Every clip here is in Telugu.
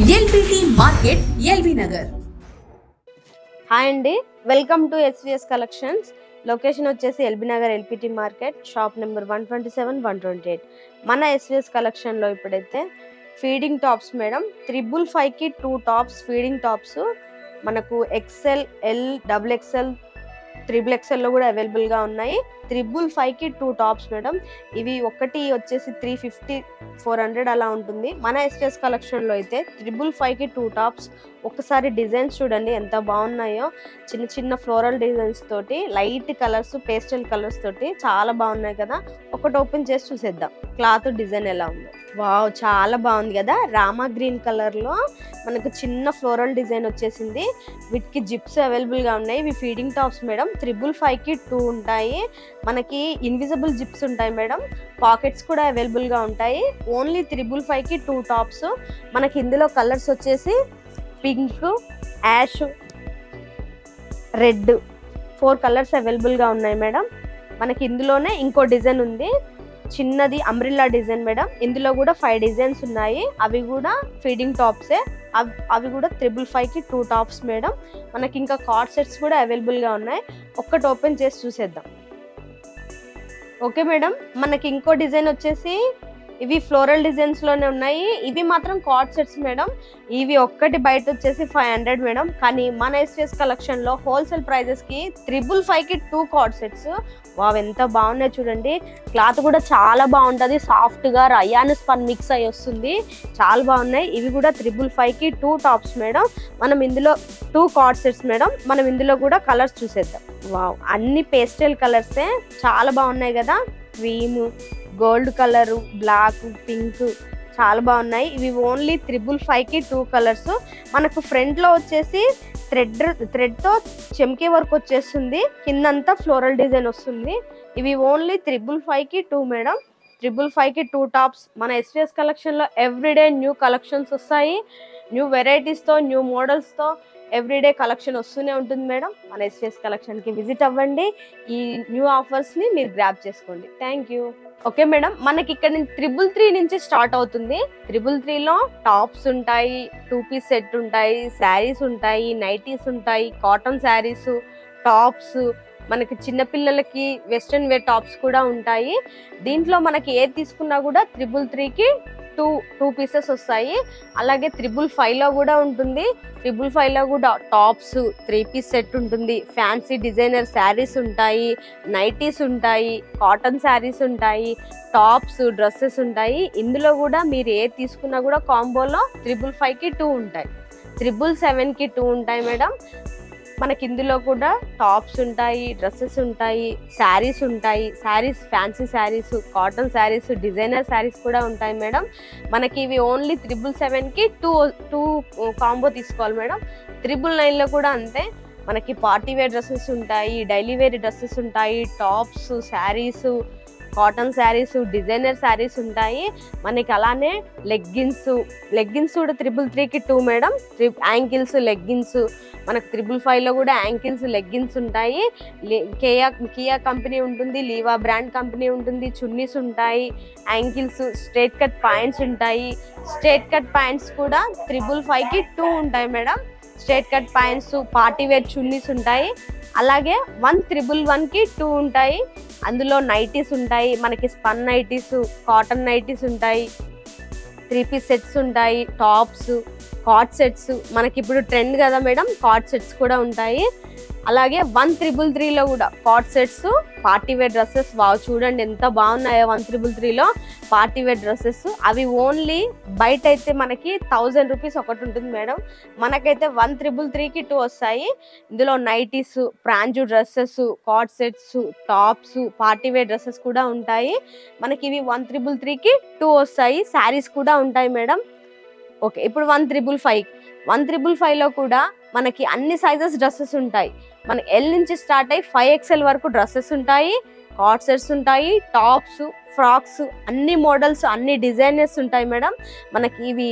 LBT market, LB Nagar. Hi అండి, welcome to SVS collections. Location వచ్చేసి LB Nagar LPT market, shop number 127, 128. మన ఎస్విఎస్ కలెక్షన్లో ఇప్పుడైతే ఫీడింగ్ టాప్స్ మేడం, 555కి 2 టాప్స్ ఫీడింగ్ టాప్స్ మనకు XL, L, double XL, triple ఎక్సెల్లో కూడా అవైలబుల్గా ఉన్నాయి. 555కి 2 టాప్స్ మేడం. ఇవి ఒకటి వచ్చేసి 350, 400 అలా ఉంటుంది. మన ఎస్విఎస్ కలెక్షన్లో అయితే 555కి 2 టాప్స్. ఒక్కసారి డిజైన్స్ చూడండి ఎంత బాగున్నాయో. చిన్న చిన్న ఫ్లోరల్ డిజైన్స్ తోటి, లైట్ కలర్స్, పేస్టల్ కలర్స్ తోటి చాలా బాగున్నాయి కదా. ఒకటి ఓపెన్ చేసి చూసేద్దాం క్లాత్ డిజైన్ ఎలా ఉందో. వావ్, చాలా బాగుంది కదా. రామా గ్రీన్ కలర్లో మనకు చిన్న ఫ్లోరల్ డిజైన్ వచ్చేసింది. వీటికి జిప్స్ అవైలబుల్గా ఉన్నాయి. ఇవి ఫీడింగ్ టాప్స్ మేడం. 555కి 2 ఉంటాయి. మనకి ఇన్విజిబుల్ జిప్స్ ఉంటాయి మేడం. పాకెట్స్ కూడా అవైలబుల్గా ఉంటాయి. ఓన్లీ 555కి 2 టాప్స్. మనకి ఇందులో కలర్స్ వచ్చేసి పింక్, యాష్, రెడ్, 4 కలర్స్ అవైలబుల్గా ఉన్నాయి మేడం. మనకి ఇందులోనే ఇంకో డిజైన్ ఉంది, చిన్నది అంబ్రిల్లా డిజైన్ మేడం. ఇందులో కూడా 5 డిజైన్స్ ఉన్నాయి. అవి కూడా ఫీడింగ్ టాప్సే. అవి కూడా 555కి 2 టాప్స్ మేడం. మనకి ఇంకా కార్డ్ సెట్స్ కూడా అవైలబుల్గా ఉన్నాయి. ఒక్కటి ఓపెన్ చేసి చూసేద్దాం. ఓకే మేడం, మనకి ఇంకో డిజైన్ వచ్చేసి ఇవి ఫ్లోరల్ డిజైన్స్ లోనే ఉన్నాయి. ఇవి మాత్రం కార్డ్ సెట్స్ మేడం. ఇవి ఒక్కటి బయట వచ్చేసి 500 మేడం. కానీ మన ఎస్విఎస్ కలెక్షన్ లో హోల్సేల్ ప్రైజెస్ కి 555కి 2 కార్డ్ సెట్స్. వావ్, ఎంత బాగున్నాయి చూడండి. క్లాత్ కూడా చాలా బాగుంటుంది, సాఫ్ట్ గా రయాన్ స్పన్ మిక్స్ అయ్యి వస్తుంది. చాలా బాగున్నాయి. ఇవి కూడా 555కి 2 టాప్స్ మేడం. మనం ఇందులో 2 కార్డ్ సెట్స్ మేడం. మనం ఇందులో కూడా కలర్స్ చూసేద్దాం. వావ్, అన్ని పేస్టల్ కలర్సే చాలా బాగున్నాయి కదా. Cream, gold colour, black, pink చాలా బాగున్నాయి. ఇవి ఓన్లీ 555కి 2 కలర్స్. మనకు ఫ్రంట్ లో వచ్చేసి థ్రెడ్తో చెమ్కే వర్క్ వచ్చేస్తుంది. కిందంతా ఫ్లోరల్ డిజైన్ వస్తుంది. ఇవి ఓన్లీ 555కి 2 మేడం. 555కి 2 టాప్స్. మన ఎస్విఎస్ కలెక్షన్లో ఎవ్రీడే న్యూ కలెక్షన్స్ వస్తాయి. న్యూ వెరైటీస్తో, న్యూ మోడల్స్తో ఎవ్రీడే కలెక్షన్ వస్తూనే ఉంటుంది మేడం. మన ఎస్విఎస్ కలెక్షన్కి విజిట్ అవ్వండి. ఈ న్యూ ఆఫర్స్ని మీరు గ్రాబ్ చేసుకోండి. Thank you. ఓకే మేడం, మనకి ఇక్కడ 333 నుంచి స్టార్ట్ అవుతుంది. 333లో టాప్స్ ఉంటాయి, 2 పీస్ సెట్ ఉంటాయి, శారీస్ ఉంటాయి, నైటీస్ ఉంటాయి, కాటన్ శారీస్, టాప్స్, మనకి చిన్నపిల్లలకి వెస్ట్రన్ వేర్ టాప్స్ కూడా ఉంటాయి. దీంట్లో మనకి ఏది తీసుకున్నా కూడా 333కి 2 పీసెస్ వస్తాయి. అలాగే 555లో కూడా ఉంటుంది. 555లో కూడా టాప్స్, 3 పీస్ సెట్ ఉంటుంది, ఫ్యాన్సీ డిజైనర్ శారీస్ ఉంటాయి, నైటీస్ ఉంటాయి, కాటన్ శారీస్ ఉంటాయి, టాప్స్, డ్రెస్సెస్ ఉంటాయి. ఇందులో కూడా మీరు ఏది తీసుకున్నా కూడా కాంబోలో 555కి 2 ఉంటాయి. 777కి 2 ఉంటాయి మేడం. మనకి ఇందులో కూడా టాప్స్ ఉంటాయి, డ్రెస్సెస్ ఉంటాయి, శారీస్ ఉంటాయి. Saris fancy saris, cotton saris, designer saris కూడా ఉంటాయి మేడం. మనకి ఇవి ఓన్లీ 777కి 2 కాంబో తీసుకోవాలి మేడం. 999లో కూడా అంతే. మనకి పార్టీ వేర్ డ్రెస్సెస్ ఉంటాయి, డైలీ వేర్ డ్రెస్సెస్ ఉంటాయి, tops, saris, cotton saris, designer saris ఉంటాయి. మనకి అలానే లెగ్గిన్స్ కూడా 333కి 2 మేడం. యాంకిల్స్, లెగ్గిన్స్, మనకు 555లో కూడా యాంకిల్స్, లెగ్గిన్స్ ఉంటాయి. కియా కంపెనీ ఉంటుంది, లీవా బ్రాండ్ కంపెనీ ఉంటుంది, చున్నీస్ ఉంటాయి, యాంకిల్స్, స్ట్రైట్ కట్ ప్యాంట్స్ ఉంటాయి. స్ట్రైట్ కట్ ప్యాంట్స్ కూడా 555కి 2 ఉంటాయి madam. Straight cut pants, party wear chunnis ఉంటాయి. అలాగే 111కి 2 ఉంటాయి. అందులో నైటీస్ ఉంటాయి, మనకి స్పన్ నైటీస్, కాటన్ నైటీస్ ఉంటాయి, 3 పీస్ సెట్స్ ఉంటాయి, టాప్స్, కార్డ్ సెట్స్. మనకి ఇప్పుడు ట్రెండ్ కదా మేడం, కార్డ్ సెట్స్ కూడా ఉంటాయి. అలాగే 1333లో కూడా card sets, party wear dresses. Wow, చూడండి ఎంత బాగున్నాయో 1333లో పార్టీ వేర్ డ్రెస్సెస్. అవి ఓన్లీ బయట అయితే మనకి 1000 రూపీస్ ఒకటి ఉంటుంది మేడం. మనకైతే 1333కి 2 వస్తాయి. ఇందులో నైటీస్, ప్రాంజు dresses, cord sets, tops, party wear dresses కూడా ఉంటాయి. మనకి ఇవి 1333కి 2 వస్తాయి. శారీస్ కూడా ఉంటాయి మేడం. ఓకే, ఇప్పుడు 155లో కూడా మనకి అన్ని సైజెస్ డ్రెస్సెస్ ఉంటాయి. మన ఎల్ నుంచి స్టార్ట్ అయ్యి 5XL వరకు డ్రెస్సెస్ ఉంటాయి, కార్డ్ సెట్స్ ఉంటాయి, టాప్స్, ఫ్రాక్స్, అన్ని మోడల్స్, అన్ని డిజైనర్స్ ఉంటాయి మేడం. మనకి ఇవి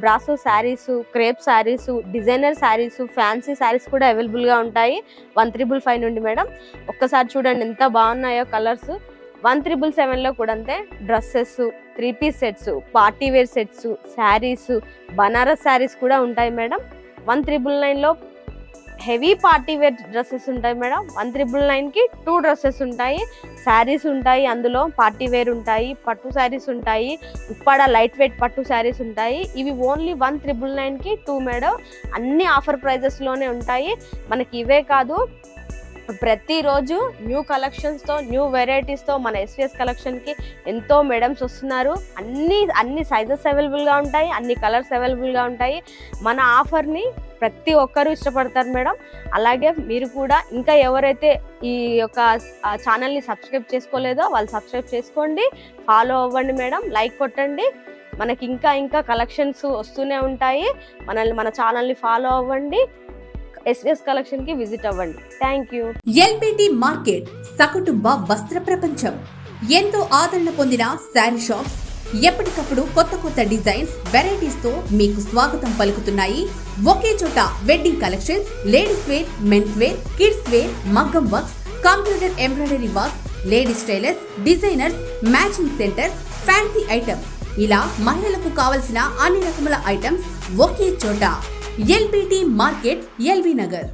brasso saris, crepe saris, designer saris, fancy saris కూడా అవైలబుల్గా ఉంటాయి 1355 నుండి మేడం. ఒక్కసారి చూడండి ఎంత బాగున్నాయో కలర్స్. 1777లో కూడా అంతే dresses, 3-piece sets, party wear sets, saris, Banaras saris కూడా ఉంటాయి మేడం. 1,999లో హెవీ పార్టీ వేర్ డ్రెస్సెస్ ఉంటాయి మేడం. 1,999కి 2 డ్రెస్సెస్ ఉంటాయి, శారీస్ ఉంటాయి, అందులో పార్టీ వేర్ ఉంటాయి, పట్టు శారీస్ ఉంటాయి, ఉప్పాడ లైట్ వెయిట్ పట్టు శారీస్ ఉంటాయి. ఇవి ఓన్లీ 1,999కి 2 మేడం. అన్ని ఆఫర్ ప్రైజెస్లోనే ఉంటాయి. మనకి ఇవే కాదు, ప్రతిరోజు న్యూ కలెక్షన్స్తో, న్యూ వెరైటీస్తో మన ఎస్విఎస్ కలెక్షన్కి ఎంతో మేడమ్స్ వస్తున్నారు. అన్ని సైజెస్ అవైలబుల్గా ఉంటాయి, అన్ని కలర్స్ అవైలబుల్గా ఉంటాయి. మన ఆఫర్ని ప్రతి ఒక్కరూ ఇష్టపడతారు మేడం. అలాగే మీరు కూడా ఇంకా ఎవరైతే ఈ యొక్క ఛానల్ని సబ్స్క్రైబ్ చేసుకోలేదో వాళ్ళు సబ్స్క్రైబ్ చేసుకోండి, ఫాలో అవ్వండి మేడం, లైక్ కొట్టండి. మనకి ఇంకా కలెక్షన్స్ వస్తూనే ఉంటాయి. మన ఛానల్ని ఫాలో అవ్వండి, ఎస్విఎస్ కలెక్షన్ కి విజిట్ అవ్వండి. Thank you. ఎల్బిటి మార్కెట్ సకుటుంబ వస్త్ర ప్రపంచం. ఎంతో ఆదరణ పొందిన శారీ షాప్స్ ఎప్పటికప్పుడు కొత్త డిజైన్స్, వెరైటీస్ తో మీకు స్వాగతం పలుకుతున్నాయి. ఒకే చోట wedding collections, ladies wear, men's wear, kids wear, మగ్గం works, computer embroidery work, ladies tailors, designers, matching centre, fancy items, ఇలా మహిళలకు కావలసిన అన్ని రకముల ఐటమ్స్ ఒకే చోట. LBT market, LB Nagar.